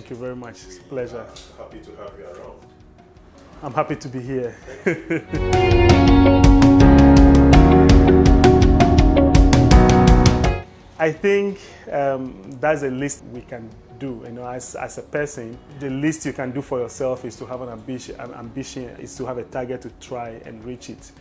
Thank you very much. It's a pleasure. Happy to have you around. I'm happy to be here. I think that's a list we can do. As a person, the least you can do for yourself is to have an ambition is to have a target to try and reach it.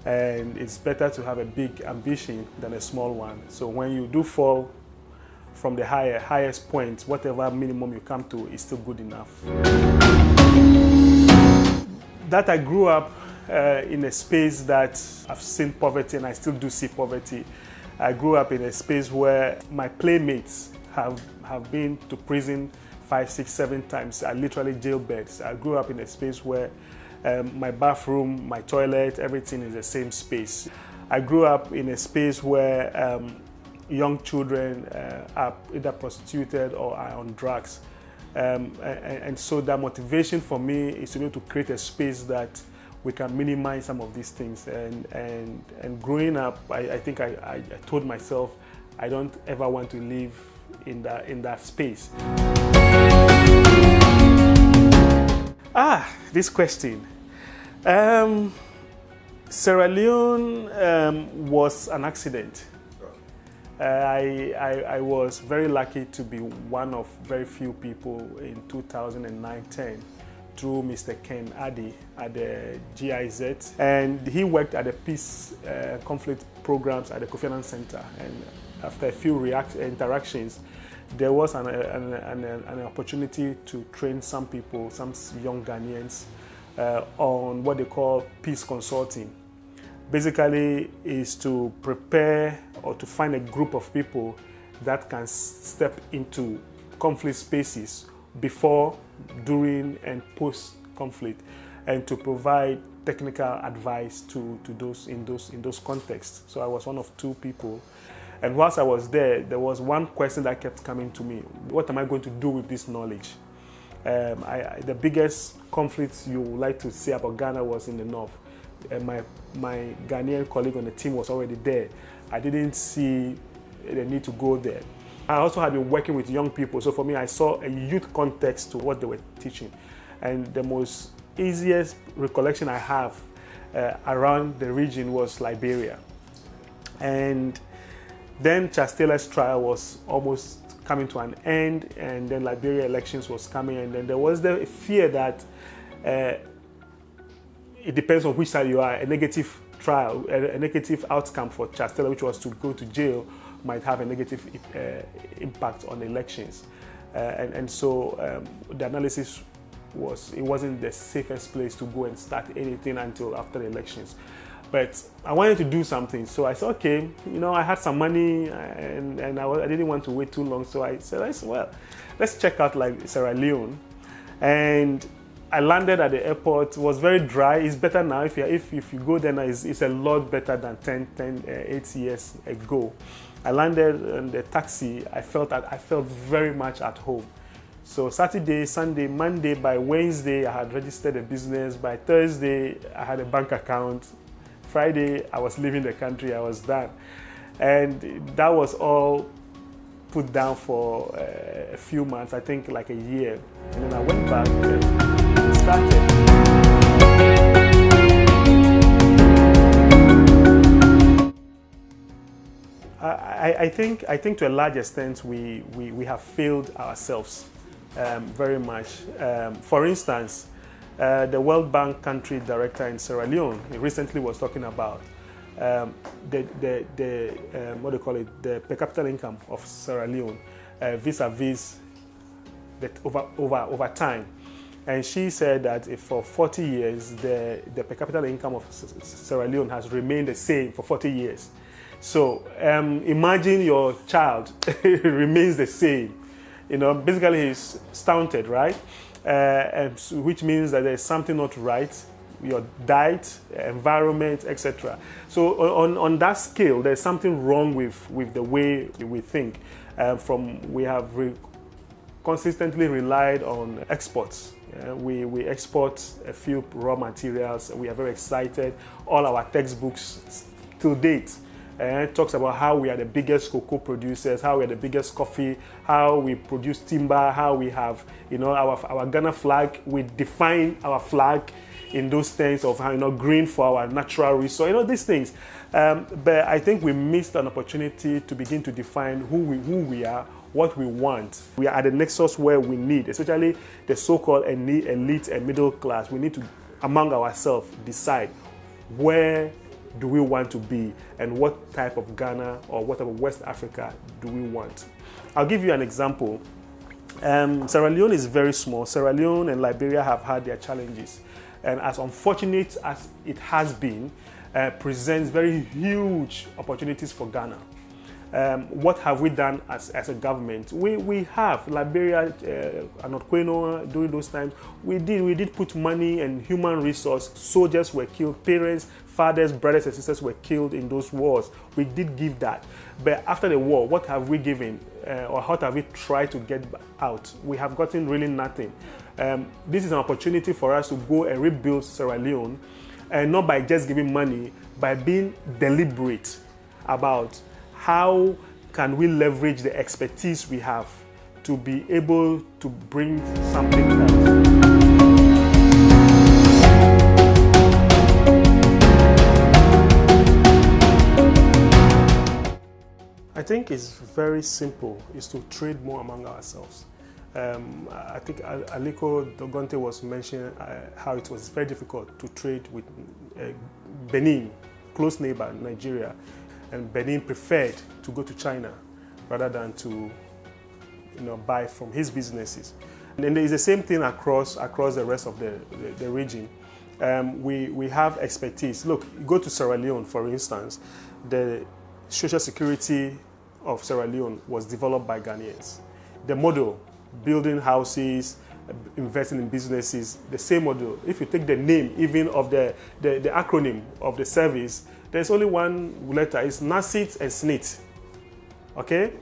And it's better to have a big ambition than a small one. So when you do fall from the highest point, whatever minimum you come to is still good enough. That I grew up in a space that I've seen poverty, and I still do see poverty. I grew up in a space where my playmates have been to prison 5, 6, 7 times. I literally jailbirds. I grew up in a space where my bathroom, my toilet, everything is the same space. I grew up in a space where young children are either prostituted or are on drugs. And so the motivation for me is to be able to create a space that we can minimize some of these things. And growing up, I think I told myself I don't ever want to live in that space. This question. Sierra Leone was an accident. I was very lucky to be one of very few people in 2009-10 through Mr. Ken Addy at the GIZ, and he worked at the peace conflict programs at the Kofi Annan Center. And after a few interactions, there was an opportunity to train some people, some young Ghanaians, on what they call peace consulting. Basically, is to prepare or to find a group of people that can step into conflict spaces before, during, and post-conflict, and to provide technical advice to those in those contexts. So I was one of 2 people. And whilst I was there, there was one question that kept coming to me. What am I going to do with this knowledge? The biggest conflict you would like to say about Ghana was in the north. My Ghanaian colleague on the team was already there. I didn't see the need to go there. I also had been working with young people, so for me, I saw a youth context to what they were teaching. And the most easiest recollection I have around the region was Liberia. And then Charles Taylor's trial was almost coming to an end, and then Liberia elections was coming, and then there was the fear that it depends on which side you are. A negative trial, a negative outcome for Charles Taylor, which was to go to jail, might have a negative impact on the elections. And so the analysis was it wasn't the safest place to go and start anything until after the elections. But I wanted to do something, so I said, okay, I had some money, and I didn't want to wait too long, so I said, well, let's check out like Sierra Leone. And I landed at the airport. It was very dry. It's better now. If you go there now, it's a lot better than 8 years ago. I landed in the taxi. I felt very much at home. So Saturday, Sunday, Monday, by Wednesday, I had registered a business. By Thursday, I had a bank account. Friday, I was leaving the country. I was done. And that was all put down for a few months, I think like a year. And then I went back and started. I think to a large extent we have failed ourselves very much. For instance, the World Bank country director in Sierra Leone recently was talking about the per capita income of Sierra Leone vis-a-vis over time. And she said that if for 40 years the per capita income of Sierra Leone has remained the same for 40 years. So imagine your child remains the same. Basically he's stunted, right? Which means that there's something not right. Your diet, environment, etc. So on that scale, there's something wrong with the way we think. We have consistently relied on exports. We export a few raw materials. We are very excited. All our textbooks to date It talks about how we are the biggest cocoa producers, how we are the biggest coffee, how we produce timber, how we have, our Ghana flag. We define our flag in those terms of how, green for our natural resource, these things. But I think we missed an opportunity to begin to define who we are, what we want. We are at the nexus where we need, especially the so-called elite and middle class. We need to, among ourselves, decide where do we want to be and what type of Ghana or what type of West Africa do we want. I'll give you an example. Sierra Leone is very small. Sierra Leone and Liberia have had their challenges. And as unfortunate as it has been, presents very huge opportunities for Ghana. What have we done as a government? We have Liberia, Anotqueno, during those times. We did put money and human resource. Soldiers were killed, parents, fathers, brothers and sisters were killed in those wars. We did give that. But after the war, what have we given? Or how have we tried to get out? We have gotten really nothing. This is an opportunity for us to go and rebuild Sierra Leone, and not by just giving money, by being deliberate about how can we leverage the expertise we have to be able to bring something else. I think it's very simple, is to trade more among ourselves. I think Aliko Dogonte was mentioning how it was very difficult to trade with Benin, close neighbor, Nigeria. And Benin preferred to go to China rather than to buy from his businesses. And then there is the same thing across the rest of the region. We have expertise. Look, go to Sierra Leone, for instance. The social security of Sierra Leone was developed by Ghanaians. The model, building houses, investing in businesses, the same model. If you take the name even of the acronym of the service, there's only one letter. It's NASIT and SNIT. Okay?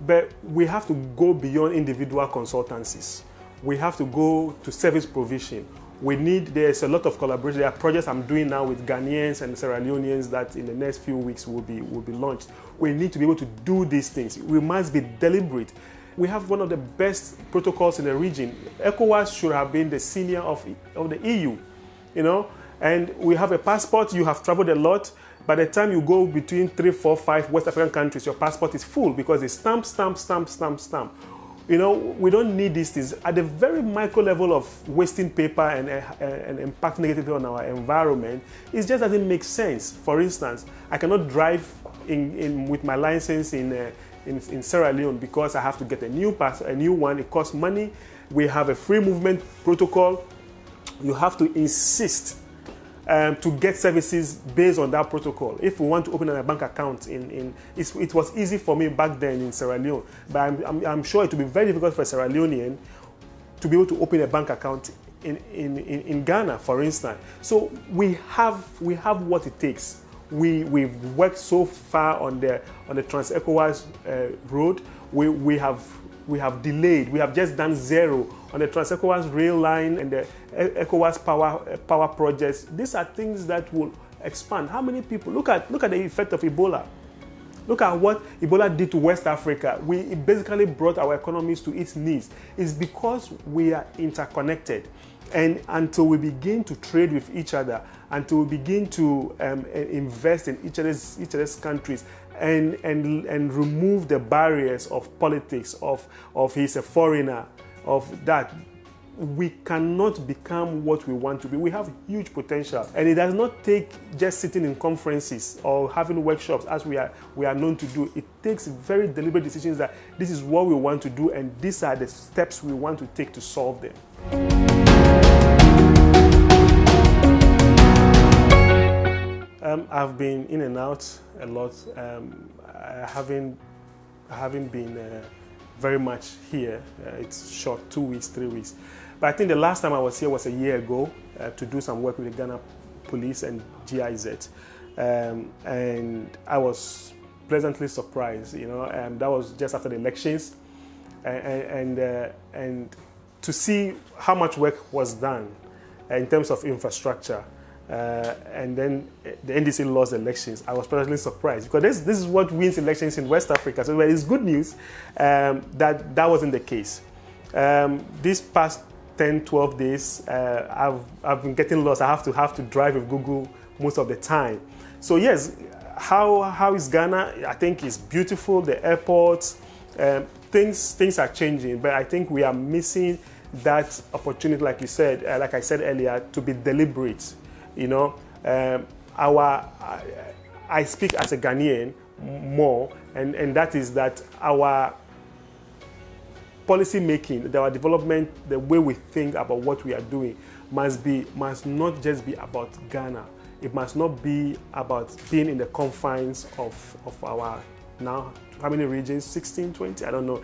But we have to go beyond individual consultancies. We have to go to service provision. There's a lot of collaboration. There are projects I'm doing now with Ghanaians and Sierra Leoneans that in the next few weeks will be launched. We need to be able to do these things. We must be deliberate. We have one of the best protocols in the region. ECOWAS should have been the senior of the EU, and we have a passport. You have traveled a lot. By the time you go between 3, 4, 5 West African countries, your passport is full because it's stamp. We don't need these things. At the very micro level of wasting paper and impacting negatively on our environment, it just doesn't make sense. For instance, I cannot drive with my license in Sierra Leone because I have to get a new one. It costs money. We have a free movement protocol. You have to insist to get services based on that protocol. If we want to open a bank account it was easy for me back then in Sierra Leone, but I'm sure it will be very difficult for a Sierra Leonean to be able to open a bank account in Ghana, for instance. So we have what it takes. We've worked so far on the Trans-ECOWAS road. We have delayed. We have just done zero on the Trans-ECOWAS rail line and the ECOWAS power projects. These are things that will expand. How many people? Look at the effect of Ebola. Look at what Ebola did to West Africa. It basically brought our economies to its knees. It's because we are interconnected. And until we begin to trade with each other, until we begin to invest in each other's countries and remove the barriers of politics, of he's a foreigner, of that, we cannot become what we want to be. We have huge potential, and it does not take just sitting in conferences or having workshops as we are known to do. It takes very deliberate decisions that this is what we want to do, and these are the steps we want to take to solve them. I've been in and out a lot. I haven't been very much here. It's short, 2 weeks, 3 weeks. But I think the last time I was here was a year ago to do some work with the Ghana Police and GIZ. And I was pleasantly surprised, and that was just after the elections. And to see how much work was done in terms of infrastructure. And then the NDC lost elections. I was personally surprised because this is what wins elections in West Africa. So it's good news that wasn't the case. This past 10, 12 days, I've been getting lost. I have to drive with Google most of the time. So yes, how is Ghana? I think it's beautiful. The airports, things are changing, but I think we are missing that opportunity, like you said, like I said earlier, to be deliberate. You know, I speak as a Ghanaian more, and that is that our policy making, our development, the way we think about what we are doing must not just be about Ghana. It must not be about being in the confines of our now, how many regions? 16, 20? I don't know,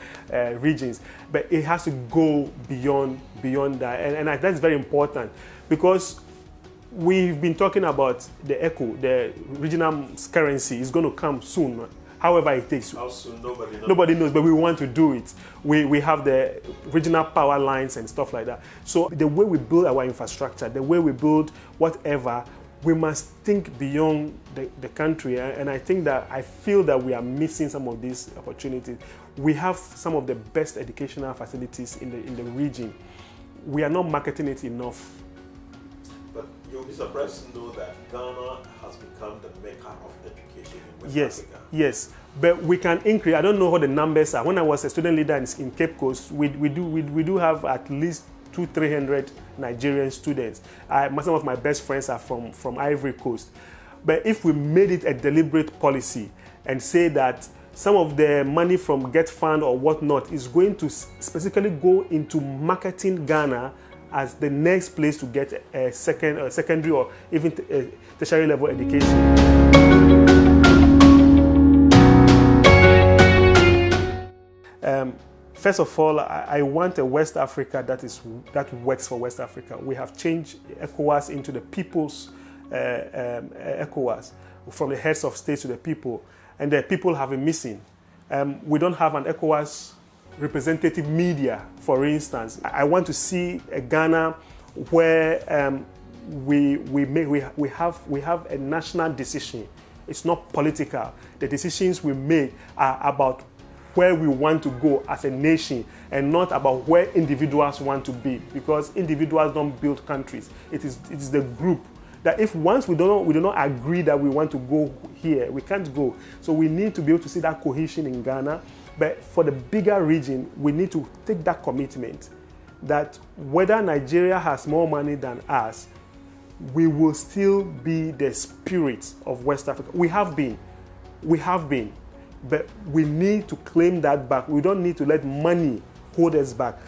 regions. But it has to go beyond that. And that's very important because we've been talking about the ECO, the regional currency is going to come soon. However it takes. How soon? Nobody knows. Nobody knows, but we want to do it. We have the regional power lines and stuff like that. So the way we build our infrastructure, the way we build whatever, we must think beyond the country. And I feel that we are missing some of these opportunities. We have some of the best educational facilities in the region. We are not marketing it enough. But you'll be surprised to know that Ghana has become the mecca of education in West Africa. Yes, but we can increase. I don't know what the numbers are. When I was a student leader in Cape Coast, we do have at least 200-300 Nigerian students. Some of my best friends are from Ivory Coast. But if we made it a deliberate policy and say that some of the money from Get Fund or whatnot is going to specifically go into marketing Ghana as the next place to get a secondary or even tertiary level education. First of all, I want a West Africa that works for West Africa. We have changed ECOWAS into the people's ECOWAS, from the heads of state to the people, and the people have been missing. We don't have an ECOWAS representative media, for instance. I want to see a Ghana where we have a national decision. It's not political. The decisions we make are about where we want to go as a nation and not about where individuals want to be, because individuals don't build countries. It is the group that if once we do not agree that we want to go here, we can't go. So we need to be able to see that cohesion in Ghana. But for the bigger region, we need to take that commitment that whether Nigeria has more money than us, we will still be the spirit of West Africa. We have been. But we need to claim that back. We don't need to let money hold us back.